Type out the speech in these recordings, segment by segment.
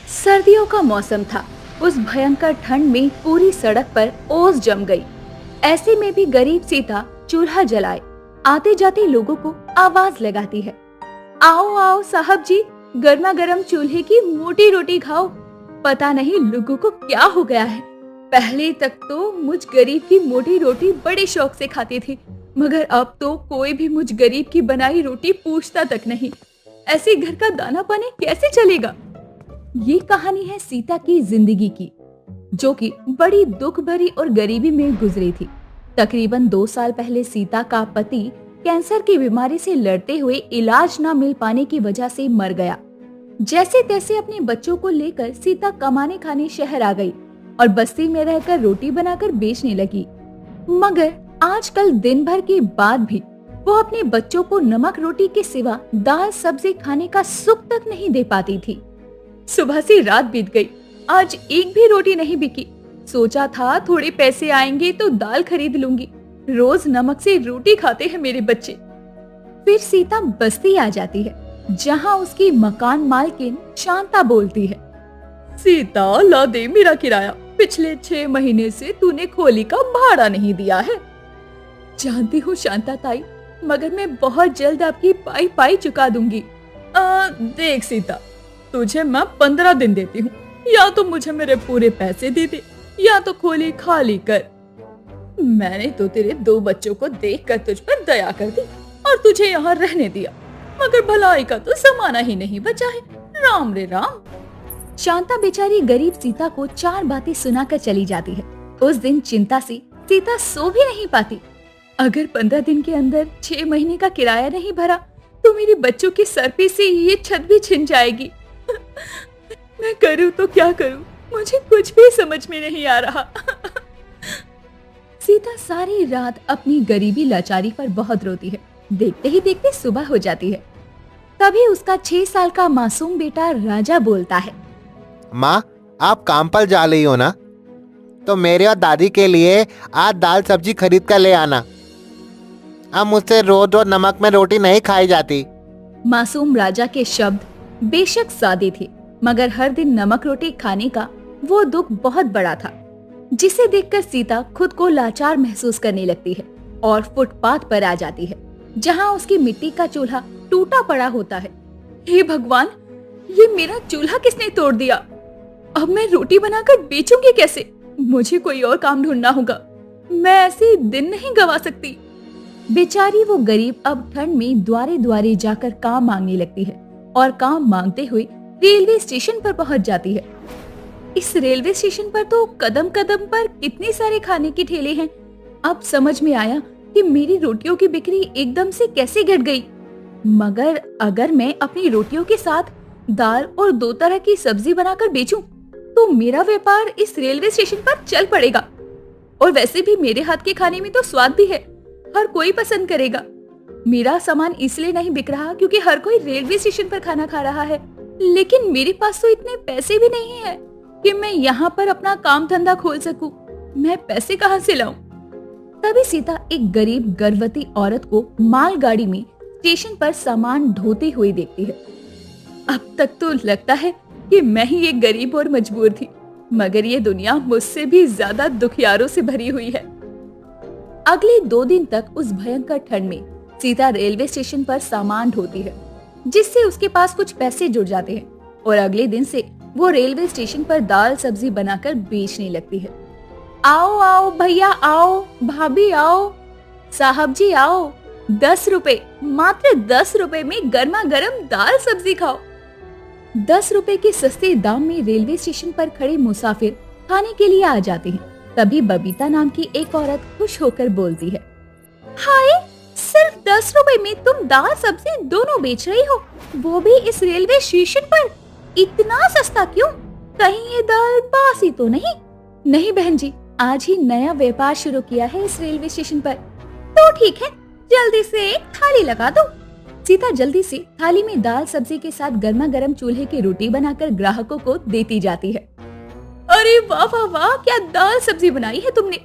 सर्दियों का मौसम था। उस भयंकर ठंड में पूरी सड़क पर ओस जम गई। ऐसे में भी गरीब सीता चूल्हा जलाए आते जाते लोगों को आवाज लगाती है, आओ आओ साहब जी, गर्मा गर्म चूल्हे की मोटी रोटी खाओ। पता नहीं लोगों को क्या हो गया है। पहले तक तो मुझ गरीब की मोटी रोटी बड़े शौक से खाती थी, मगर अब तो कोई भी मुझ गरीब की बनाई रोटी पूछता तक नहीं। ऐसे घर का दाना पानी कैसे चलेगा। ये कहानी है सीता की जिंदगी की, जो कि बड़ी दुख भरी और गरीबी में गुजरी थी। तकरीबन 2 साल पहले सीता का पति कैंसर की बीमारी से लड़ते हुए इलाज न मिल पाने की वजह से मर गया। जैसे तैसे अपने बच्चों को लेकर सीता कमाने खाने शहर आ गई और बस्ती में रहकर रोटी बनाकर बेचने लगी। मगर आजकल दिन भर के बाद भी वो अपने बच्चों को नमक रोटी के सिवा दाल सब्जी खाने का सुख तक नहीं दे पाती थी। सुबह से रात बीत गई, आज एक भी रोटी नहीं बिकी। सोचा था थोड़े पैसे आएंगे तो दाल खरीद लूंगी, रोज नमक से रोटी खाते हैं मेरे बच्चे। फिर सीता बस्ती आ जाती है, जहां उसकी मकान मालकिन शांता बोलती है, सीता ला दे मेरा किराया, पिछले 6 महीने से तूने खोली का भाड़ा नहीं दिया है। जानती हूँ शांता ताई, मगर मैं बहुत जल्द आपकी पाई पाई चुका दूंगी। देख सीता, तुझे मैं 15 दिन देती हूँ, या तो मुझे मेरे पूरे पैसे दे दे या तो खोली खाली कर। मैंने तो तेरे 2 बच्चों को देखकर तुझ पर दया कर दी और तुझे यहाँ रहने दिया, मगर भलाई का तो जमाना ही नहीं बचा है। राम रे राम। शांता बेचारी गरीब सीता को 4 बातें सुनाकर चली जाती है। उस दिन चिंता से सीता सो भी नहीं पाती। अगर 15 दिन के अंदर 6 महीने का किराया नहीं भरा तो मेरे बच्चों के सर पे से ये छत भी छिन जाएगी। मैं करूँ तो क्या करूँ, मुझे कुछ भी समझ में नहीं आ रहा। सीता सारी रात अपनी गरीबी लाचारी पर बहुत रोती है। देखते ही देखते सुबह हो जाती है। तभी उसका 6 साल का मासूम बेटा राजा बोलता है, माँ, आप काम पर जा रही हो ना, तो मेरे और दादी के लिए आज दाल सब्जी खरीद कर ले आना। अब मुझसे रोज रोज नमक में रोटी नहीं खाई जाती। मासूम राजा के शब्द बेशक सादे थे, मगर हर दिन नमक रोटी खाने का वो दुख बहुत बड़ा था, जिसे देखकर सीता खुद को लाचार महसूस करने लगती है और फुटपाथ पर आ जाती है, जहां उसकी मिट्टी का चूल्हा टूटा पड़ा होता है। हे भगवान, ये मेरा चूल्हा किसने तोड़ दिया। अब मैं रोटी बनाकर बेचूंगी कैसे। मुझे कोई और काम ढूंढना होगा, मैं ऐसे दिन नहीं गवा सकती। बेचारी वो गरीब अब ठंड में द्वारे द्वारे जाकर काम मांगने लगती है और काम मांगते हुए रेलवे स्टेशन पर पहुंच जाती है। इस रेलवे स्टेशन पर तो कदम कदम पर कितने सारे खाने के ठेले हैं। अब समझ में आया कि मेरी रोटियों की बिक्री एकदम से कैसे घट गई। मगर अगर मैं अपनी रोटियों के साथ दाल और 2 तरह की सब्जी बनाकर बेचूं, तो मेरा व्यापार इस रेलवे स्टेशन पर चल पड़ेगा। और वैसे भी मेरे हाथ के खाने में तो स्वाद भी है, हर कोई पसंद करेगा। मेरा सामान इसलिए नहीं बिक रहा क्योंकि हर कोई रेलवे स्टेशन पर खाना खा रहा है, लेकिन मेरे पास तो इतने पैसे भी नहीं है कि मैं यहाँ पर अपना काम धंधा खोल सकूं। मैं पैसे कहाँ से लाऊं? तभी सीता एक गरीब गर्भवती औरत को मालगाड़ी में स्टेशन पर सामान ढोती हुई देखती है। अब तक तो लगता है कि मैं ही एक गरीब और मजबूर थी, मगर ये दुनिया मुझसे भी ज्यादा दुखियारों से भरी हुई है। अगले 2 दिन तक उस भयंकर ठंड में सीता रेलवे स्टेशन पर सामान ढोती है, जिससे उसके पास कुछ पैसे जुड़ जाते हैं और अगले दिन से वो रेलवे स्टेशन पर दाल सब्जी बनाकर बेचने लगती है। आओ आओ भैया आओ, भाभी आओ, साहब जी आओ, 10 रुपए, मात्र 10 रुपए में गर्मा गर्म दाल सब्जी खाओ। 10 रुपए के सस्ते दाम में रेलवे स्टेशन पर खड़े मुसाफिर खाने के लिए आ जाते हैं। तभी बबीता नाम की एक औरत खुश होकर बोलती है, हाय, सिर्फ 10 रुपए में तुम दाल सब्जी दोनों बेच रही हो, वो भी इस रेलवे स्टेशन पर। इतना सस्ता क्यों? कहीं ये दाल बासी तो नहीं? नहीं बहन जी, आज ही नया व्यापार शुरू किया है इस रेलवे स्टेशन पर। तो ठीक है, जल्दी से एक थाली लगा दो। सीता जल्दी से थाली में दाल सब्जी के साथ गर्मा गर्म चूल्हे की रोटी बनाकर ग्राहकों को देती जाती है। अरे वाह वाह वाह, क्या दाल सब्जी बनाई है तुमने।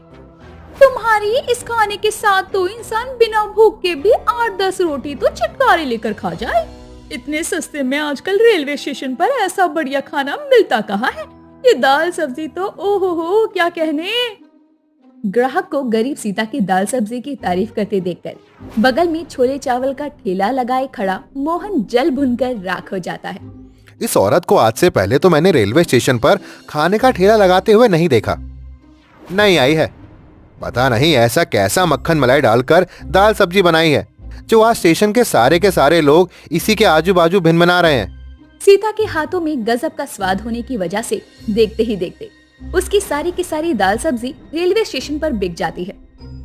तुम्हारी इस खाने के साथ तो इंसान बिना भूख के भी 8-10 रोटी तो चटकारे लेकर खा जाए। इतने सस्ते में आजकल रेलवे स्टेशन पर ऐसा बढ़िया खाना मिलता कहाँ है। ये दाल सब्जी तो ओहो हो क्या कहने। ग्राहक को गरीब सीता की दाल सब्जी की तारीफ करते देखकर बगल में छोले चावल का ठेला लगाए खड़ा मोहन जल भुनकर राख हो जाता है। इस औरत को आज से पहले तो मैंने रेलवे स्टेशन पर खाने का ठेला लगाते हुए नहीं देखा। नहीं आई है, पता नहीं ऐसा कैसा मक्खन मलाई डालकर दाल सब्जी बनाई है जो आज स्टेशन के सारे लोग इसी के आजू बाजू भिनभिना रहे हैं। सीता के हाथों में गजब का स्वाद होने की वजह से देखते ही देखते उसकी सारी की सारी दाल सब्जी रेलवे स्टेशन पर बिक जाती है।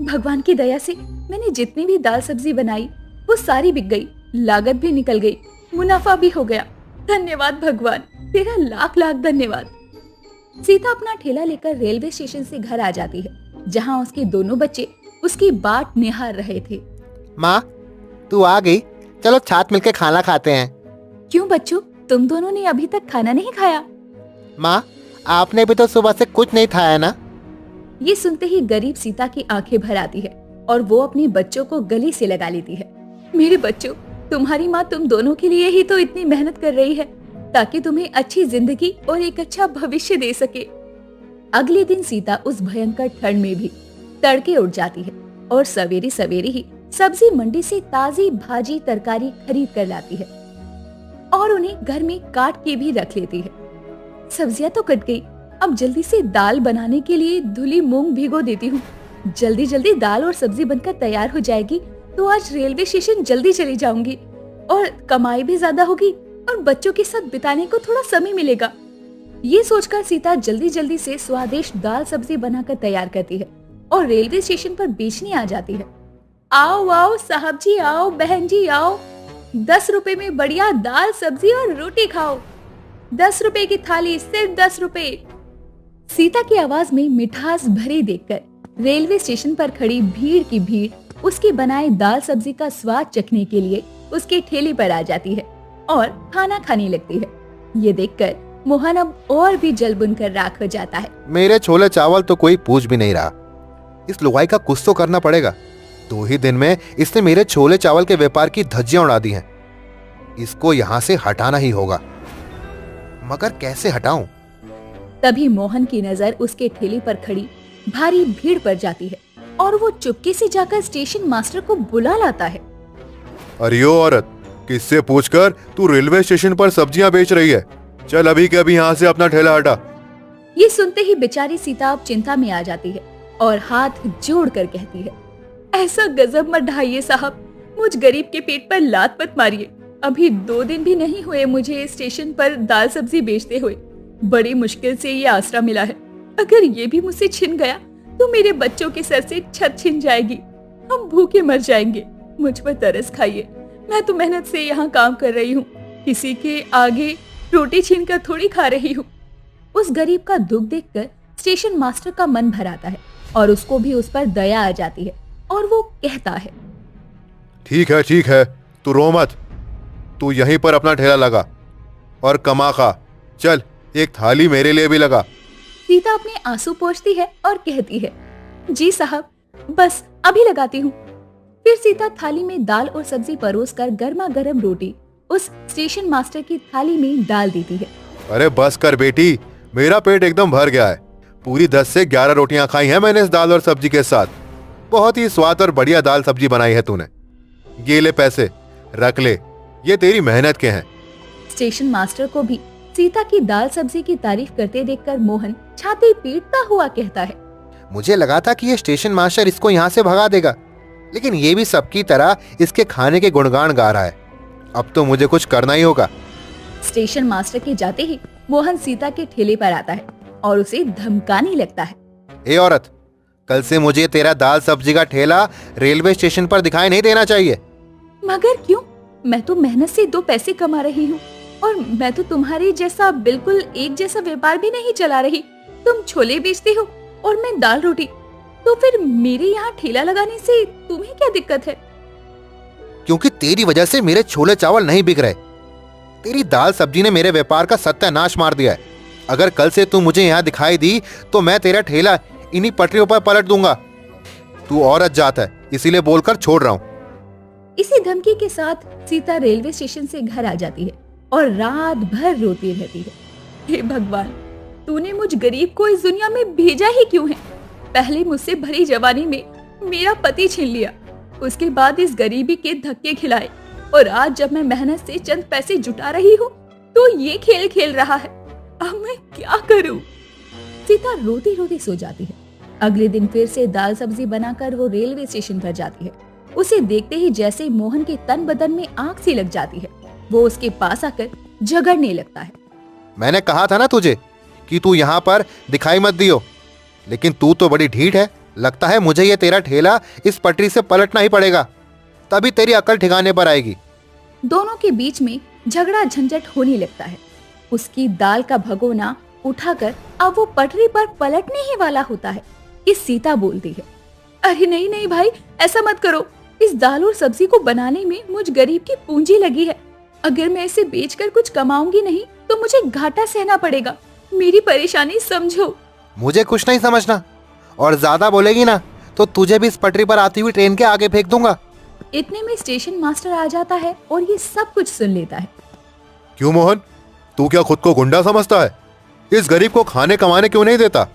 भगवान की दया से मैंने जितनी भी दाल सब्जी बनाई वो सारी बिक गई, लागत भी निकल गई, मुनाफा भी हो गया। धन्यवाद भगवान, तेरा लाख लाख धन्यवाद। सीता अपना ठेला लेकर रेलवे स्टेशन से घर आ जाती है, जहाँ उसके दोनों बच्चे उसकी बाट निहार रहे थे। माँ, तू आ गई, चलो साथ मिलकर खाना खाते हैं। क्यों बच्चों, तुम दोनों ने अभी तक खाना नहीं खाया? माँ, आपने भी तो सुबह से कुछ नहीं खाया ना। ये सुनते ही गरीब सीता की आंखें भर आती है और वो अपने बच्चों को गले से लगा लेती है। मेरे बच्चों, तुम्हारी माँ तुम दोनों के लिए ही तो इतनी मेहनत कर रही है ताकि तुम्हें अच्छी जिंदगी और एक अच्छा भविष्य दे सके। अगले दिन सीता उस भयंकर ठंड में भी तड़के उठ जाती है और सवेरे सवेरे ही सब्जी मंडी से ताजी भाजी तरकारी खरीद कर लाती है और उन्हें घर में काट के भी रख लेती है। सब्जियां तो कट गई, अब जल्दी से दाल बनाने के लिए धुली मूंग भिगो देती हूँ। जल्दी जल्दी दाल और सब्जी बनकर तैयार हो जाएगी तो आज रेलवे स्टेशन जल्दी चली जाऊंगी और कमाई भी ज्यादा होगी और बच्चों के साथ बिताने को थोड़ा समय मिलेगा। ये सोचकर सीता जल्दी जल्दी से स्वादिष्ट दाल सब्जी बनाकर तैयार करती है और रेलवे स्टेशन पर बेचने आ जाती है। आओ आओ साहब जी, आओ बहन जी आओ, 10 रुपए में बढ़िया दाल सब्जी और रोटी खाओ। 10 रुपए की थाली, सिर्फ 10 रुपए। सीता की आवाज में मिठास भरी देखकर रेलवे स्टेशन पर खड़ी भीड़ की भीड़ उसकी बनाए दाल सब्जी का स्वाद चखने के लिए उसके ठेले पर आ जाती है और खाना खाने लगती है। ये देखकर मोहन अब और भी जल बुनकर राख हो जाता है। मेरे छोले चावल तो कोई पूछ भी नहीं रहा। इस लुगाई का कुछ तो करना पड़ेगा। 2 ही दिन में इसने मेरे छोले चावल के व्यापार की धज्जियां उड़ा दी हैं। इसको यहाँ से हटाना ही होगा, मगर कैसे हटाऊं? तभी मोहन की नजर उसके ठेले पर खड़ी भारी भीड़ पर जाती है और वो चुपके से जाकर स्टेशन मास्टर को बुला लाता है। अरे ओ औरत, किससे पूछकर तू रेलवे स्टेशन पर सब्जियां बेच रही है? चल अभी के अभी यहाँ से अपना ठेला हटा। ये सुनते ही बेचारी सीता अब चिंता में आ जाती है और हाथ जोड़ कर कहती है, ऐसा गजब मत ढाइए साहब, मुझ गरीब के पेट पर लात मत मारिए। अभी 2 दिन भी नहीं हुए मुझे स्टेशन पर दाल सब्जी बेचते हुए। बड़ी मुश्किल से ये आसरा मिला है। अगर ये भी मुझसे छिन गया तो मेरे बच्चों के सर से छत छिन जाएगी, हम भूखे मर जाएंगे। मुझ पर तरस खाइए, मैं तो मेहनत से यहाँ काम कर रही हूँ, किसी के आगे रोटी छीन कर थोड़ी खा रही हूँ। उस गरीब का दुख देखकर स्टेशन मास्टर का मन भर आता है और उसको भी उस पर दया आ जाती है और वो कहता है, ठीक है, तू रो मत, तू यहीं पर अपना ठेला लगा और कमा खा। चल एक थाली मेरे लिए भी लगा। सीता अपने आंसू पोंछती है और कहती है, जी साहब, बस अभी लगाती हूँ। फिर सीता थाली में दाल और सब्जी परोसकर गर्मा गर्म रोटी उस स्टेशन मास्टर की थाली में डाल देती है। अरे बस कर बेटी, मेरा पेट एकदम भर गया है। पूरी 10 से 11 रोटियां खाई हैं मैंने इस दाल और सब्जी के साथ। बहुत ही स्वाद और बढ़िया दाल सब्जी बनाई है तूने। ये ले पैसे, रख ले, ये तेरी मेहनत के हैं। स्टेशन मास्टर को भी सीता की दाल सब्जी की तारीफ करते देखकर मोहन छाती पीटता हुआ कहता है, मुझे लगा था कि ये स्टेशन मास्टर इसको यहाँ से भगा देगा, लेकिन ये भी सबकी तरह इसके खाने के गुणगान गा रहा है। अब तो मुझे कुछ करना ही होगा। स्टेशन मास्टर के जाते ही मोहन सीता के ठेले पर आता है और उसे धमकाने लगता है, ए औरत, कल से मुझे तेरा दाल सब्जी का ठेला रेलवे स्टेशन पर दिखाई नहीं देना चाहिए। मगर क्यों? मैं तो मेहनत से 2 पैसे कमा रही हूँ और मैं तो तुम्हारे जैसा बिल्कुल एक जैसा व्यापार भी नहीं चला रही। तुम छोले बेचते हो और मैं दाल रोटी, तो फिर मेरे यहाँ ठेला लगाने से तुम्हें क्या दिक्कत है? क्योंकि तेरी वजह से मेरे छोले चावल नहीं बिक रहे। तेरी दाल सब्जी ने मेरे व्यापार का सत्यानाश मार दिया है। अगर कल से तू मुझे यहाँ दिखाई दी तो मैं तेरा ठेला इन्हीं पटरियों पर पलट दूंगा। तू औरत जात है, इसीलिए बोलकर छोड़ रहा हूँ। इसी धमकी के साथ सीता रेलवे स्टेशन से घर आ जाती है और रात भर रोती रहती है। हे भगवान, तूने मुझ गरीब को इस दुनिया में भेजा ही क्यों है? पहले मुझसे भरी जवानी में मेरा पति छीन लिया, उसके बाद इस गरीबी के धक्के खिलाए, और आज जब मैं मेहनत से चंद पैसे जुटा रही हूँ तो ये खेल खेल रहा है। अब मैं क्या करूँ? सीता रोती रोती सो जाती है। अगले दिन फिर से दाल सब्जी बनाकर वो रेलवे स्टेशन पर जाती है। उसे देखते ही जैसे मोहन के तन बदन में आग सी लग जाती है। वो उसके पास आकर झगड़ने लगता है। मैंने कहा था ना तुझे कि तू यहाँ पर दिखाई मत दियो, लेकिन तू तो बड़ी ढीठ है। लगता है मुझे ये तेरा ठेला इस पटरी से पलटना ही पड़ेगा, तभी तेरी अकल ठिकाने पर आएगी। दोनों के बीच में झगड़ा झंझट होने लगता है। उसकी दाल का भगोना उठाकर अब वो पटरी पर पलटने ही वाला होता है कि सीता बोलती है, अरे नहीं नहीं भाई, ऐसा मत करो। इस दाल और सब्जी को बनाने में मुझ गरीब की पूंजी लगी है। अगर मैं इसे बेचकर कुछ कमाऊंगी नहीं तो मुझे घाटा सहना पड़ेगा। मेरी परेशानी समझो। मुझे कुछ नहीं समझना, और ज्यादा बोलेगी ना तो तुझे भी इस पटरी पर आती हुई ट्रेन के आगे फेंक दूंगा। इतने में स्टेशन मास्टर आ जाता है और ये सब कुछ सुन लेता है। क्यों मोहन, तू क्या खुद को गुंडा समझता है? इस गरीब को खाने कमाने क्यों नहीं देता?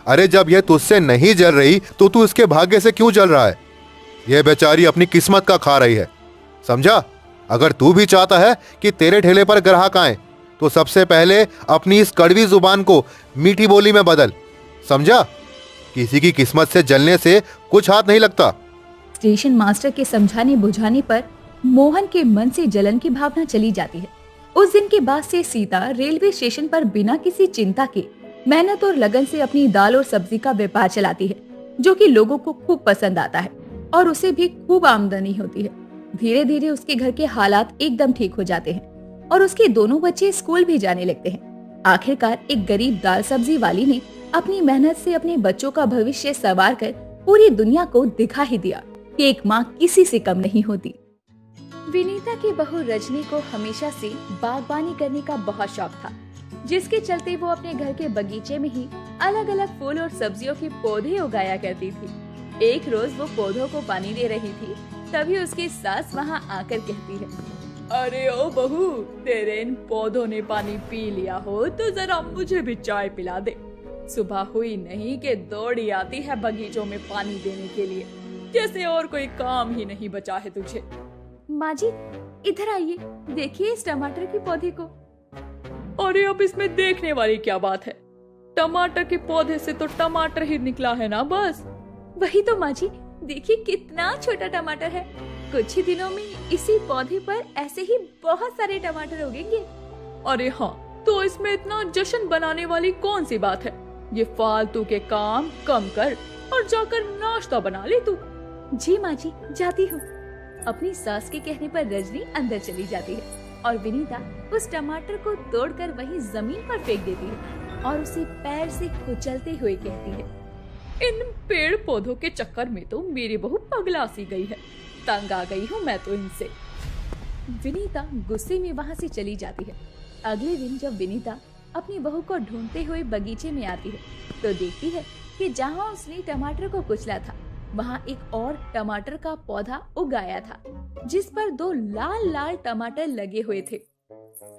अरे जब यह तुझसे नहीं जल रही तो तू इसके भाग्य से क्यों जल रहा है? यह बेचारी अपनी किस्मत का खा रही है, समझा? अगर तू भी चाहता है कि तेरे ठेले पर ग्राहक आए तो सबसे पहले अपनी इस कड़वी जुबान को मीठी बोली में बदल, समझा? किसी की किस्मत से जलने से कुछ हाथ नहीं लगता। स्टेशन मास्टर के समझाने बुझाने पर मोहन के मन से जलन की भावना चली जाती है। उस दिन के बाद से सीता रेलवे स्टेशन पर बिना किसी चिंता के मेहनत और लगन से अपनी दाल और सब्जी का व्यापार चलाती है, जो कि लोगों को खूब पसंद आता है और उसे भी खूब आमदनी होती है। धीरे धीरे उसके घर के हालात एकदम ठीक हो जाते हैं और उसके दोनों बच्चे स्कूल भी जाने लगते हैं। आखिरकार एक गरीब दाल सब्जी वाली ने अपनी मेहनत से अपने बच्चों का भविष्य संवार कर पूरी दुनिया को दिखा ही दिया कि एक माँ किसी से कम नहीं होती। विनीता की बहू रजनी को हमेशा से बागबानी करने का बहुत शौक था, जिसके चलते वो अपने घर के बगीचे में ही अलग अलग फूल और सब्जियों के पौधे उगाया करती थी। एक रोज वो पौधों को पानी दे रही थी, तभी उसकी सास वहाँ आकर कहती है, अरे ओ बहू, तेरे इन पौधों ने पानी पी लिया हो तो जरा मुझे भी चाय पिला दे। सुबह हुई नहीं कि दौड़ी आती है बगीचों में पानी देने के लिए, जैसे और कोई काम ही नहीं बचा है तुझे। माँ जी, इधर आइए, देखिए इस टमाटर के पौधे को। अरे अब इसमें देखने वाली क्या बात है? टमाटर के पौधे से तो टमाटर ही निकला है ना बस। वही तो माँ जी, देखिए कितना छोटा टमाटर है। कुछ ही दिनों में इसी पौधे पर ऐसे ही बहुत सारे टमाटर उगेंगे। अरे हाँ, तो इसमें इतना जश्न बनाने वाली कौन सी बात है? ये फालतू के काम कम कर और जाकर नाश्ता बना ले तू। जी माँ जी, जाती हूँ। अपनी सास के कहने पर रजनी अंदर चली जाती है और विनीता उस टमाटर को तोड़कर वहीं जमीन पर फेंक देती है और उसे पैर से कुचलते हुए कहती है, इन पेड़ पौधों के चक्कर में तो मेरी बहू पगला सी गई है। तंग आ गई हूँ मैं तो इनसे। विनीता गुस्से में वहाँ से चली जाती है। अगले दिन जब विनीता अपनी बहू को ढूंढते हुए बगीचे में आती है तो देखती है कि जहाँ उसने टमाटर को कुचला था वहाँ एक और टमाटर का पौधा उगाया था, जिस पर 2 लाल लाल टमाटर लगे हुए थे।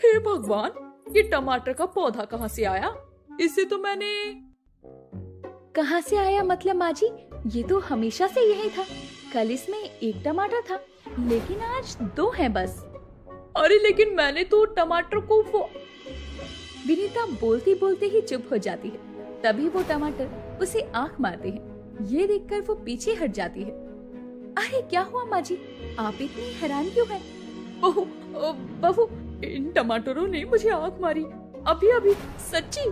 हे भगवान, ये टमाटर का पौधा कहाँ से आया? इसे तो मैंने कहाँ से आया मतलब माँ जी, ये तो हमेशा से यही था। कल इसमें 1 टमाटर था, लेकिन आज 2 हैं बस। अरे लेकिन मैंने तो टमाटर को वो। विनीता बोलती बोलते ही चुप हो जाती है। तभी वो टमाटर उसे आंख मारते हैं। ये देखकर वो पीछे हट जाती है। अरे क्या हुआ माँ जी, आप इतनी हैरान क्यों हैं? बहू, इन टमाटरों ने मुझे आंख मारी अभी अभी, सच्ची।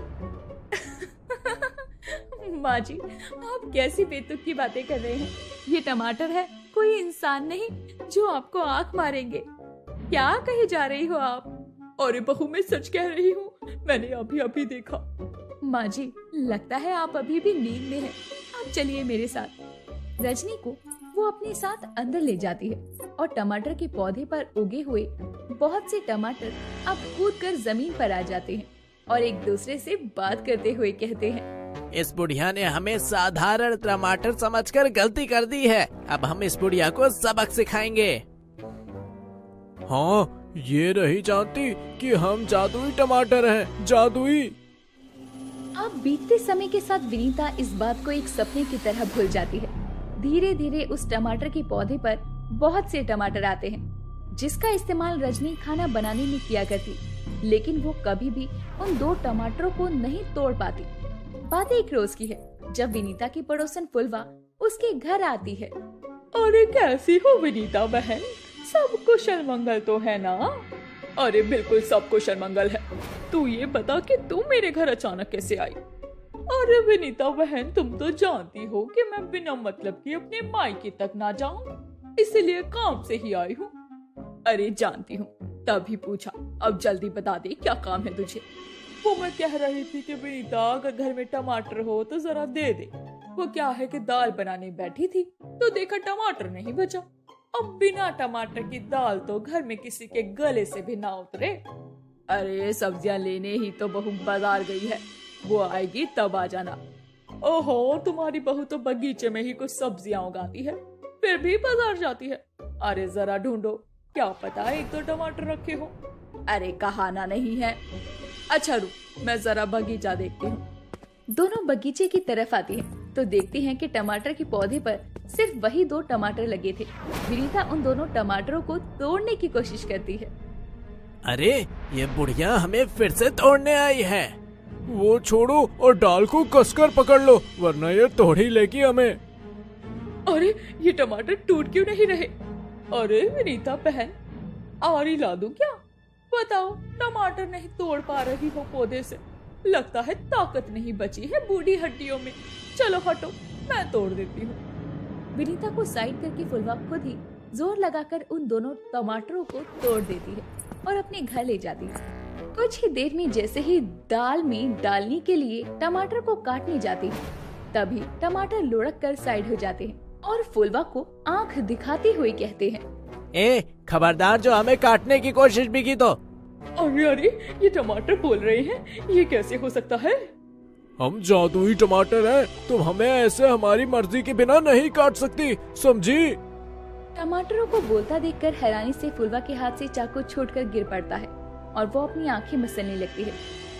माँ जी, आप कैसी बेतुक की बातें कर रहे हैं? ये टमाटर है, कोई इंसान नहीं जो आपको आंख मारेंगे। क्या कहे जा रही हो आप? अरे बहू, मैं सच कह रही हूँ, मैंने अभी अभी देखा। माँ जी, लगता है आप अभी भी नींद में हैं। आप चलिए मेरे साथ। रजनी को वो अपने साथ अंदर ले जाती है और टमाटर के पौधे पर उगे हुए बहुत से टमाटर अब कूदकर जमीन पर आ जाते हैं और एक दूसरे से बात करते हुए कहते हैं, इस बुढ़िया ने हमें साधारण टमाटर समझकर गलती कर दी है। अब हम इस बुढ़िया को सबक सिखाएंगे। हाँ, ये नहीं जानती कि हम जादुई टमाटर हैं, जादुई। अब बीतते समय के साथ विनीता इस बात को एक सपने की तरह भूल जाती है। धीरे धीरे उस टमाटर के पौधे पर बहुत से टमाटर आते हैं, जिसका इस्तेमाल रजनी खाना बनाने में किया करती, लेकिन वो कभी भी उन 2 टमाटरों को नहीं तोड़ पाती। बात एक रोज की है, जब विनीता की पड़ोसन फुलवा उसके घर आती है। अरे कैसी हो विनीता बहन, सब कुशल मंगल तो है ना? अरे बिल्कुल सब कुशल मंगल है। तू ये बता कि तू मेरे घर अचानक कैसे आई? अरे विनीता बहन, तुम तो जानती हो कि मैं बिना मतलब के अपने मायके तक ना जाऊं, इसलिए काम से ही आई हूँ। अरे जानती हूँ, तभी पूछा। अब जल्दी बता दे, क्या काम है तुझे? वो मैं कह रही थी कि विनीता, अगर घर में टमाटर हो तो जरा दे दे। वो क्या है कि दाल बनाने बैठी थी तो देखा टमाटर नहीं बचा। अब बिना टमाटर की दाल तो घर में किसी के गले से भी ना उतरे। अरे सब्जियां लेने ही तो बहू बाजार गई है, वो आएगी तब आ जाना। ओहो, तुम्हारी बहू तो बगीचे में ही कुछ सब्जियां उगाती है, फिर भी बाजार जाती है। अरे जरा ढूंढो, क्या पता 1-2 टमाटर रखे हो। अरे कहाना नहीं है। अच्छा रुक, मैं जरा बगीचा देखती हूँ। दोनों बगीचे की तरफ आती हैं, तो देखती हैं कि टमाटर के पौधे पर सिर्फ वही 2 टमाटर लगे थे। विनीता उन दोनों टमाटरों को तोड़ने की कोशिश करती है। अरे ये बुढ़िया हमें फिर से तोड़ने आई है। वो छोड़ो और डाल को कसकर पकड़ लो, वरना ये तोड़ ही लेगी हमें। अरे ये टमाटर टूट क्यों नहीं रहे? अरे विनीता बहन, आरी ला दूं क्या? बताओ, टमाटर नहीं तोड़ पा रही हो पौधे से। लगता है ताकत नहीं बची है बूढ़ी हड्डियों में। चलो हटो, मैं तोड़ देती हूँ। विनीता को साइड करके फुलवा खुद ही जोर लगाकर उन दोनों टमाटरों को तोड़ देती है और अपने घर ले जाती है। कुछ ही देर में जैसे ही दाल में डालने के लिए टमाटर को काटने जाती है, तभी टमाटर लुढ़क कर साइड हो जाते हैं और फुलवा को आंख दिखाते हुए कहते हैं, ए खबरदार, जो हमें काटने की कोशिश भी की तो। अरे अरे, ये टमाटर बोल रहे हैं, ये कैसे हो सकता है? हम जादुई टमाटर हैं, तुम हमें ऐसे हमारी मर्जी के बिना नहीं काट सकती, समझी? टमाटरों को बोलता देखकर हैरानी से फुलवा के हाथ से चाकू छूटकर गिर पड़ता है और वो अपनी आंखें मसलने लगती है।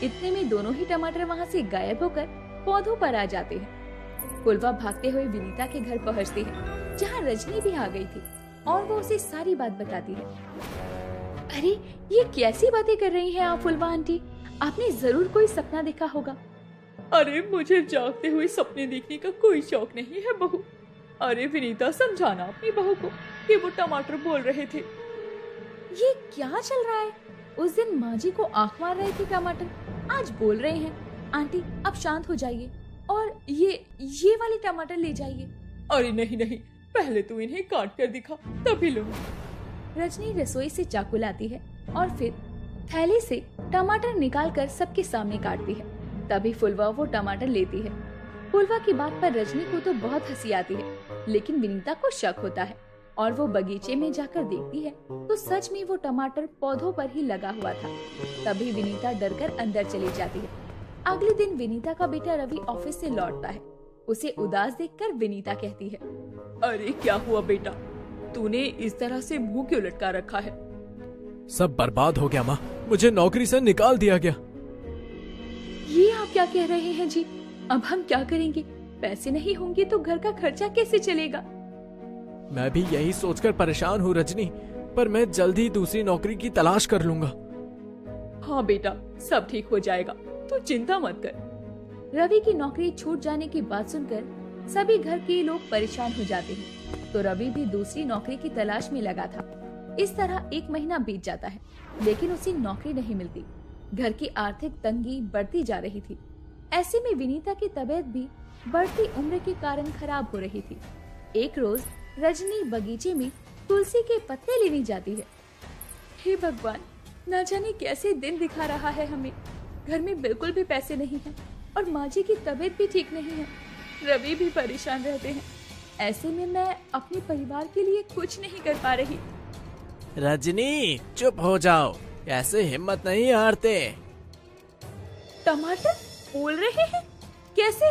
इतने में दोनों ही टमाटर वहाँ से गायब होकर पौधों पर आ जाते हैं। फुलवा भागते हुए विनीता के घर पहुँचती है, जहाँ रजनी भी आ गई थी और वो उसे सारी बात बताती है। अरे ये कैसी बातें कर रही हैं आप फुलवा आंटी? आपने जरूर कोई सपना देखा होगा। अरे मुझे जागते हुए सपने देखने का कोई शौक नहीं है बहू। अरे विनीता, समझाना अपनी बहू को कि वो टमाटर बोल रहे थे। ये क्या चल रहा है? उस दिन माँ जी को आंख मार रहे थे टमाटर, आज बोल रहे हैं। आंटी अब शांत हो जाइए और ये वाले टमाटर ले जाइए। अरे नहीं नहीं, पहले तू इन्हें काट कर दिखा, तभी लूंगी। रजनी रसोई से चाकू लाती है और फिर थैले से टमाटर निकालकर सबके सामने काटती है। तभी फुलवा वो टमाटर लेती है। फुलवा की बात पर रजनी को तो बहुत हंसी आती है, लेकिन विनीता को शक होता है और वो बगीचे में जाकर देखती है तो सच में वो टमाटर पौधों पर ही लगा हुआ था। तभी विनीता डरकर अंदर चली जाती है। अगले दिन विनीता का बेटा रवि ऑफिस से लौटता है। उसे उदास देखकर विनीता कहती है, अरे क्या हुआ बेटा, तूने इस तरह से मुंह क्यों लटका रखा है? सब बर्बाद हो गया माँ, मुझे नौकरी से निकाल दिया गया। ये आप क्या कह रहे हैं जी? अब हम क्या करेंगे? पैसे नहीं होंगे तो घर का खर्चा कैसे चलेगा? मैं भी यही सोचकर परेशान हूँ रजनी, पर मैं जल्द ही दूसरी नौकरी की तलाश कर लूंगा। हाँ बेटा, सब ठीक हो जाएगा, तू चिंता मत कर। रवि की नौकरी छूट जाने की बात सुनकर सभी घर के लोग परेशान हो जाते हैं, तो रवि भी दूसरी नौकरी की तलाश में लगा था। इस तरह 1 महीना बीत जाता है, लेकिन उसे नौकरी नहीं मिलती। घर की आर्थिक तंगी बढ़ती जा रही थी। ऐसे में विनीता की तबीयत भी बढ़ती उम्र के कारण खराब हो रही थी। एक रोज रजनी बगीचे में तुलसी के पत्ते लेने जाती है। हे भगवान, न जाने कैसे दिन दिखा रहा है हमें। घर में बिल्कुल भी पैसे नहीं है और माँ जी की तबीयत भी ठीक नहीं है। रवि भी परेशान रहते हैं। ऐसे में मैं अपने परिवार के लिए कुछ नहीं कर पा रही। रजनी चुप हो जाओ, ऐसे हिम्मत नहीं हारते। टमाटर बोल रहे हैं? कैसे?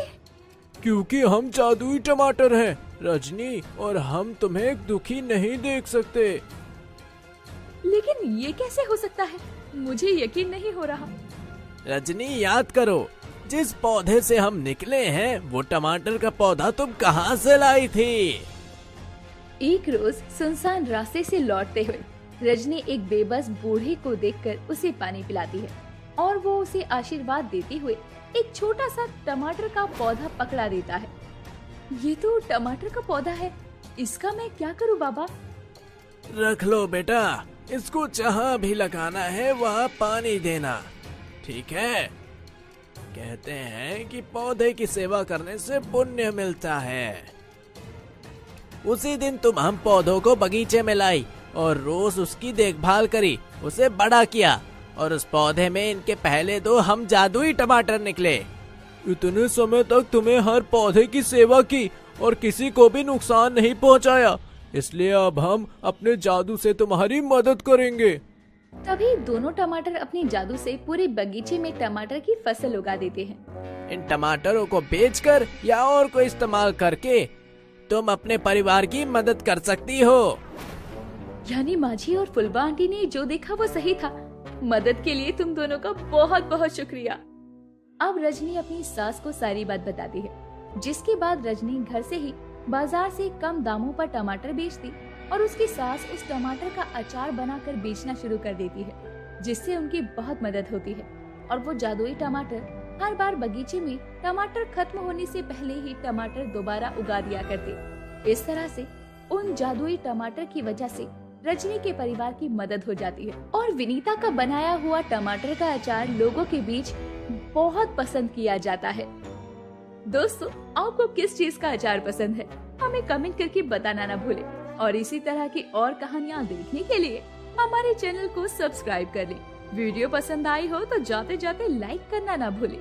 क्योंकि हम जादुई टमाटर हैं रजनी, और हम तुम्हें दुखी नहीं देख सकते। लेकिन ये कैसे हो सकता है? मुझे यकीन नहीं हो रहा। रजनी, याद करो, जिस पौधे से हम निकले हैं वो टमाटर का पौधा तुम कहाँ से लाई थी? एक रोज सुनसान रास्ते से लौटते हुए रजनी एक बेबस बूढ़े को देखकर उसे पानी पिलाती है और वो उसे आशीर्वाद देते हुए एक छोटा सा टमाटर का पौधा पकड़ा देता है। ये तो टमाटर का पौधा है, इसका मैं क्या करूँ बाबा? रख लो बेटा, इसको जहाँ भी लगाना है वहाँ पानी देना, ठीक है? कहते हैं कि पौधे की सेवा करने से पुण्य मिलता है। उसी दिन तुम हम पौधों को बगीचे में लाई और रोज उसकी देखभाल करी, उसे बड़ा किया और उस पौधे में इनके पहले 2 हम जादुई टमाटर निकले। इतने समय तक तुम्हें हर पौधे की सेवा की और किसी को भी नुकसान नहीं पहुंचाया, इसलिए अब हम अपने जादू से तुम्हारी मदद करेंगे। तभी दोनों टमाटर अपने जादू से पूरे बगीचे में टमाटर की फसल उगा देते हैं। इन टमाटरों को बेचकर या और को इस्तेमाल करके तुम अपने परिवार की मदद कर सकती हो। यानी माझी और फुलबा आंटी ने जो देखा वो सही था। मदद के लिए तुम दोनों का बहुत बहुत शुक्रिया। अब रजनी अपनी सास को सारी बात बताती है, जिसके बाद रजनी घर से ही बाजार से कम दामों पर टमाटर बेचती और उसकी सास उस टमाटर का अचार बनाकर बेचना शुरू कर देती है, जिससे उनकी बहुत मदद होती है और वो जादुई टमाटर हर बार बगीचे में टमाटर खत्म होने से पहले ही टमाटर दोबारा उगा दिया करते। इस तरह से उन जादुई टमाटर की वजह से रजनी के परिवार की मदद हो जाती है और विनीता का बनाया हुआ टमाटर का अचार लोगों के बीच बहुत पसंद किया जाता है। दोस्तों, आपको किस चीज का अचार पसंद है हमें कमेंट करके बताना ना भूलें और इसी तरह की और कहानियाँ देखने के लिए हमारे चैनल को सब्सक्राइब कर लें। वीडियो पसंद आई हो तो जाते जाते लाइक करना ना भूलें।